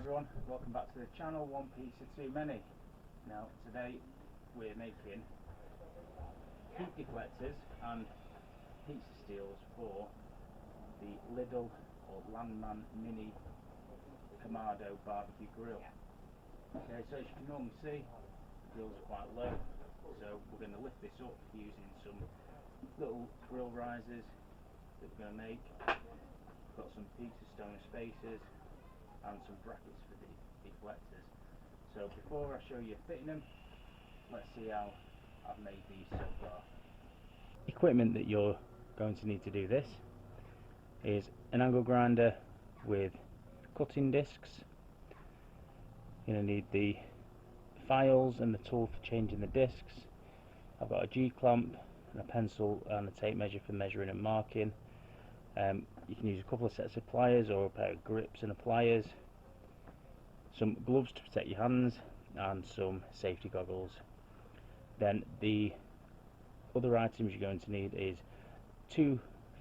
everyone, welcome back to the channel. One pizza too many. Now today we're making heat deflectors and pizza steels for the Lidl or Landmann mini Kamado BBQ grill. Okay, so as you can normally see, the grills are quite low, so we're going to lift this up using some little grill risers that we're going to make. We've got some pizza stone spacers and some brackets for the deflectors. So before I show you fitting them, let's see how I've made these so far. Equipment that you're going to need to do this is an angle grinder with cutting discs. You're going to need the files and the tool for changing the discs. I've got a G-clamp and a pencil and a tape measure for measuring and marking. You can use a couple of sets of pliers or a pair of grips and pliers, some gloves to protect your hands, and some safety goggles. Then the other items you're going to need is two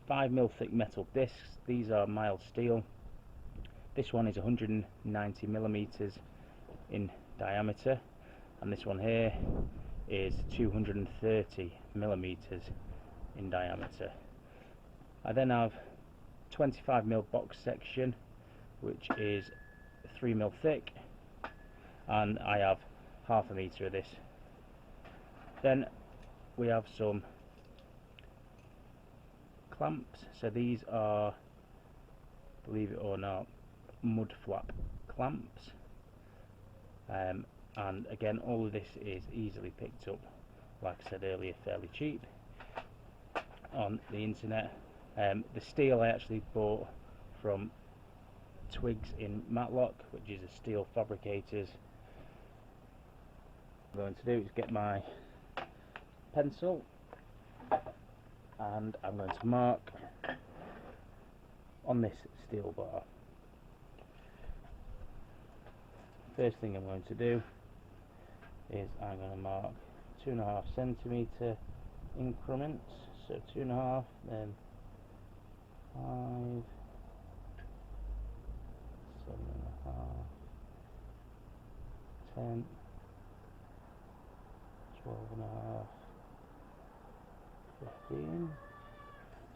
5mm thick metal discs. These are mild steel. This one is 190mm in diameter, and this one here is 230mm in diameter. I then have 25mm box section, which is 3mm thick, and I have half a metre of this. Then we have some clamps. So these are, believe it or not, mud flap clamps, and again all of this is easily picked up, like I said earlier, fairly cheap on the internet. The steel I actually bought from Twigs in Matlock, which is a steel fabricators. What I'm going to do is get my pencil and I'm going to mark on this steel bar. First thing I'm going to do is I'm going to mark 2.5 centimetre increments, so 2.5, then 5, 7.5, 10, 12.5, 15.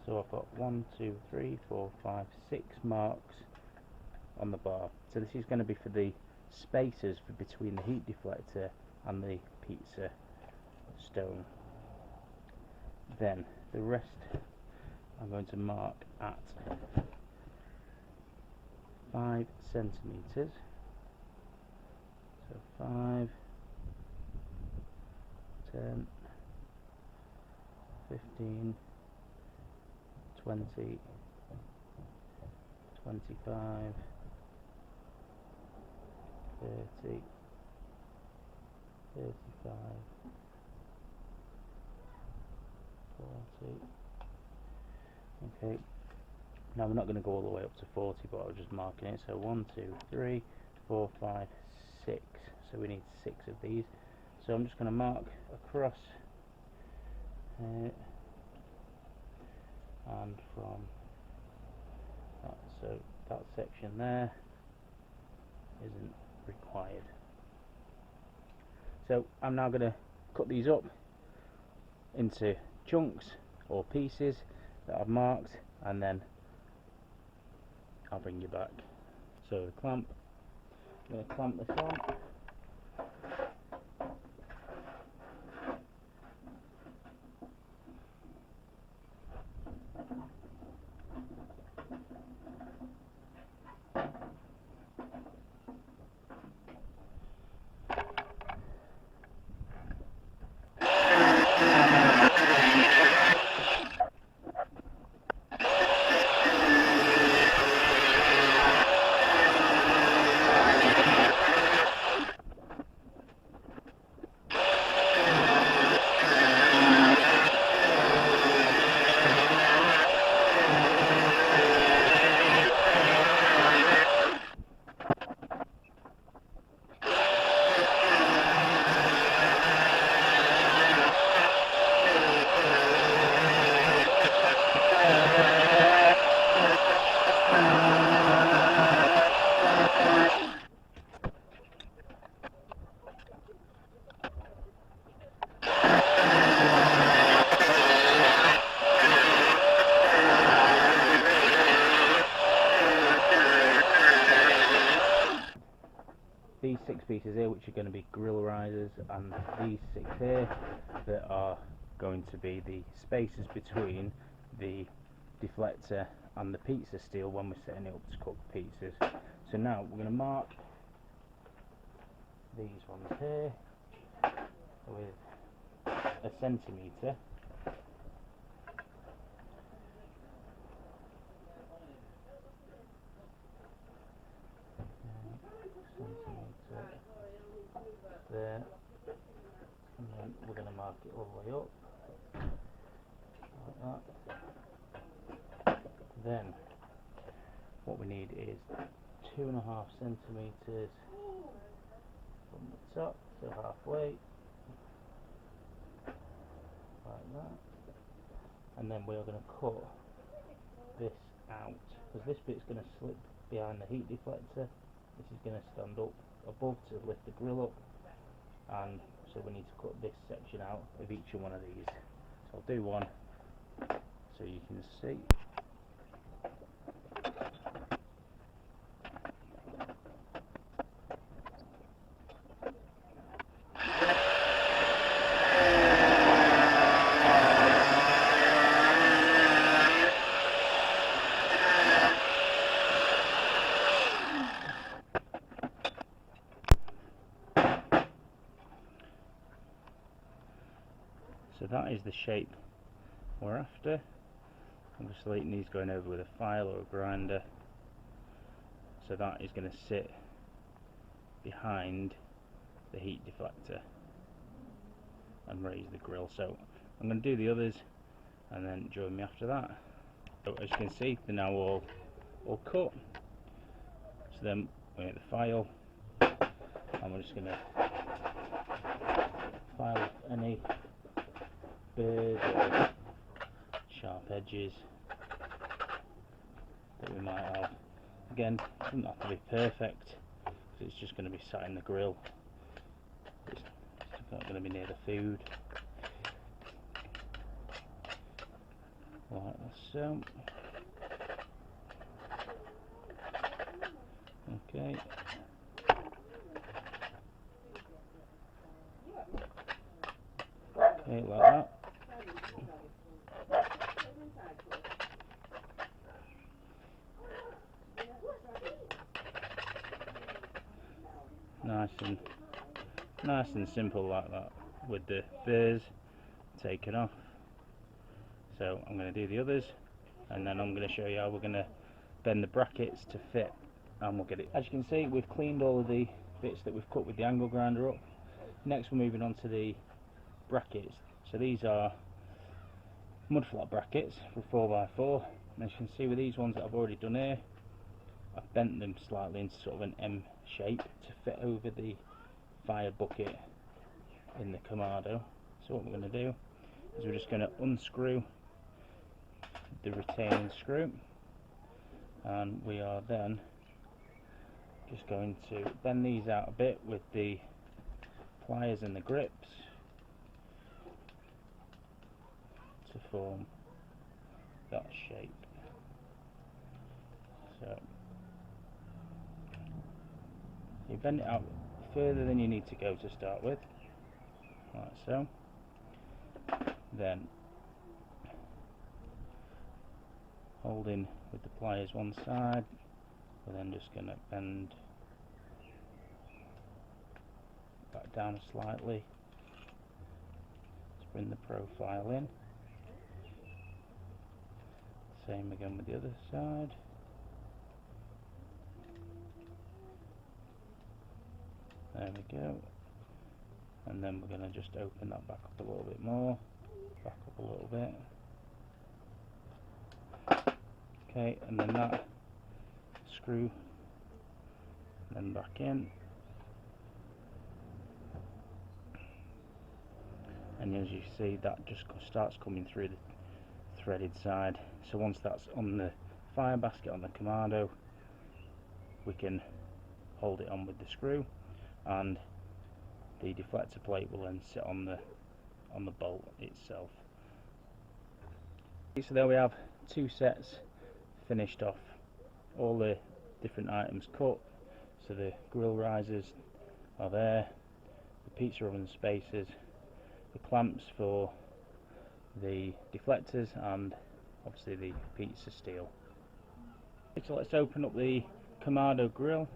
So I've got 1, 2, 3, 4, 5, 6 marks on the bar. So this is going to be for the spacers for between the heat deflector and the pizza stone. Then the rest I'm going to mark at 5 centimetres. So 5, 10, 15, 20, 25, 30, 35, 40. Okay, now we're not going to go all the way up to 40, but I was just marking it. So 1, 2, 3, 4, 5, 6. So we need 6 of these. So I'm just going to mark across and from that, so that section there isn't required. So I'm now going to cut these up into chunks or pieces that I've marked, and then I'll bring you back. So the clamp, I'm going to clamp this on. these 6 pieces here, which are going to be grill risers, and these 6 here that are going to be the spaces between the deflector and the pizza steel when we're setting it up to cook pizzas. So now we're going to mark these ones here with a centimetre. There, and then we're going to mark it all the way up like that. Then what we need is 2.5 centimetres from the top, so halfway like that, and then we are going to cut this out because this bit's going to slip behind the heat deflector. This is going to stand up above to lift the grill up, and so we need to cut this section out of each one of these. So I'll do one so you can see. So that is the shape we're after. I'm just letting these going over with a file or a grinder. So that is going to sit behind the heat deflector and raise the grill. So I'm going to do the others and then join me after that. So as you can see, they're now all cut. So then we make the file, and we're just going to file any burrs or sharp edges that we might have. Again, it doesn't have to be perfect because it's just going to be sat in the grill. It's not going to be near the food. Like so. Okay. Okay, like that. Nice and simple like that, with the burrs taken off. So I'm going to do the others, and then I'm going to show you how we're going to bend the brackets to fit, and we'll get it. As you can see, we've cleaned all of the bits that we've cut with the angle grinder up. Next we're moving on to the brackets. So these are mud flat brackets for 4x4, and as you can see with these ones that I've already done here, I've bent them slightly into sort of an M shape to fit over the fire bucket in the Kamado. So what we're going to do is we're just going to unscrew the retaining screw, and we are then just going to bend these out a bit with the pliers and the grips to form that shape. So you bend it out further than you need to go to start with, like so. Then holding with the pliers one side, we're then just going to bend back down slightly to bring the profile in. Same again with the other side. There we go. And then we're going to just open that back up a little bit more. Back up a little bit. Okay, and then that screw, then back in. And as you see, that just starts coming through the threaded side. So once that's on the fire basket on the Kamado, we can hold it on with the screw, and the deflector plate will then sit on the bolt itself. So there we have 2 sets finished off, all the different items cut. So the grill risers, are there, the pizza oven spacers, the clamps for the deflectors, and obviously the pizza steel. So let's open up the Kamado grill.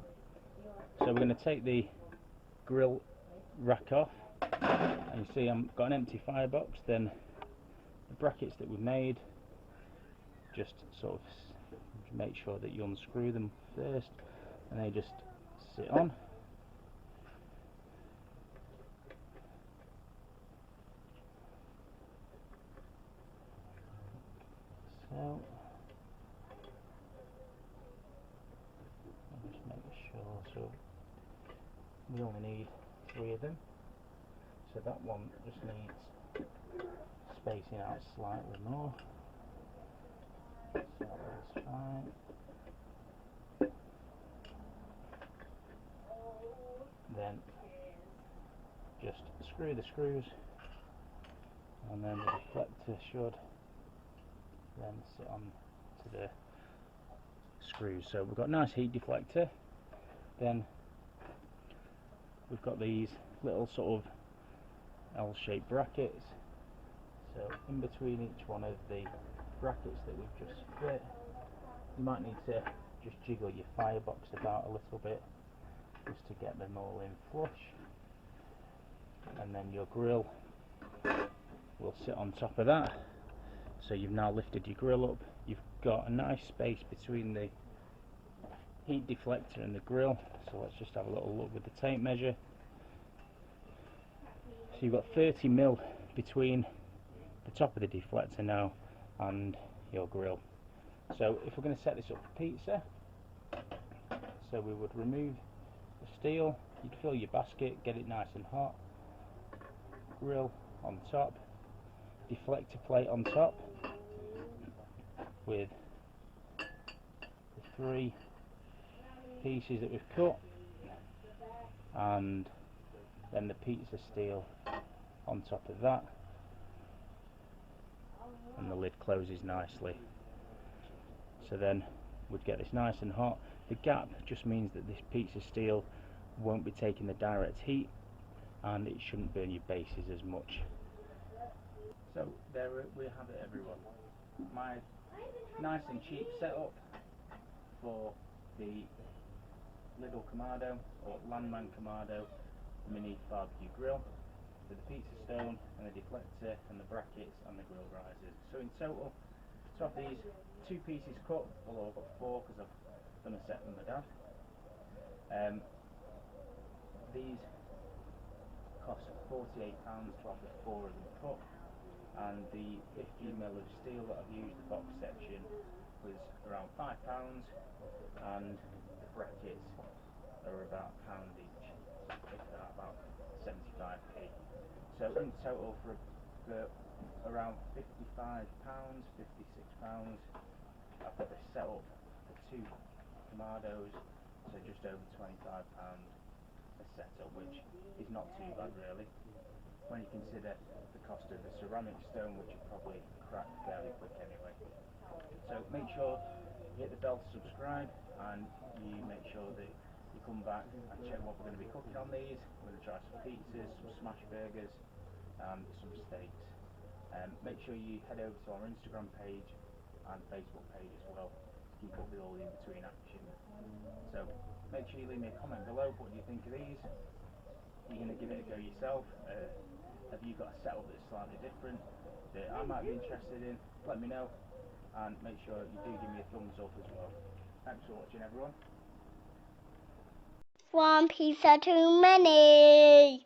So we're going to take the grill rack off, and you see I've got an empty firebox. Then the brackets that we've made, just sort of make sure that you unscrew them first, and they just sit on. So I'll just make sure. So we only need 3 of them, so that one just needs spacing out slightly more. So that's fine. Then just screw the screws, and then the deflector should then sit on to the screws. So we've got a nice heat deflector. Then we've got these little sort of L-shaped brackets. So in between each one of the brackets that we've just split, you might need to just jiggle your firebox about a little bit just to get them all in flush, and then your grill will sit on top of that. So you've now lifted your grill up, you've got a nice space between the heat deflector and the grill. So let's just have a little look with the tape measure. So you've got 30mm between the top of the deflector now and your grill. So if we're going to set this up for pizza, so we would remove the steel, you'd fill your basket, get it nice and hot, grill on top, deflector plate on top with the 3 pieces that we've cut, and then the pizza steel on top of that, and the lid closes nicely. So then we'd get this nice and hot. The gap just means that this pizza steel won't be taking the direct heat, and it shouldn't burn your bases as much. So there we have it, everyone. My nice and cheap setup for the Lidl Kamado, or Landmann Kamado mini barbecue grill, with the pizza stone and the deflector and the brackets and the grill risers. So in total, to have these 2 pieces cut, although I've got 4 because I've done a set with my dad. These cost £48 to have the 4 of them cut, and the 15mm of steel that I've used, the box section, was around £5, and the brackets are about £1 each, if that, about 75p. So in total for around £55, £56, I've got this set up for 2 Kamados, so just over £25 a setup, which is not too bad really, when you consider the cost of the ceramic stone, which will probably crack fairly quick anyway. So make sure you hit the bell to subscribe, and you make sure that you come back and check what we're going to be cooking on these. We're going to try some pizzas, some smash burgers, and some steaks. Make sure you head over to our Instagram page and Facebook page as well to keep up with all the in-between action. So make sure you leave me a comment below. What do you think of these? Are you going to give it a go yourself? Have you got a setup that's slightly different that I might be interested in? Let me know, and make sure you do give me a thumbs up as well. Thanks for watching, everyone. One pizza too many.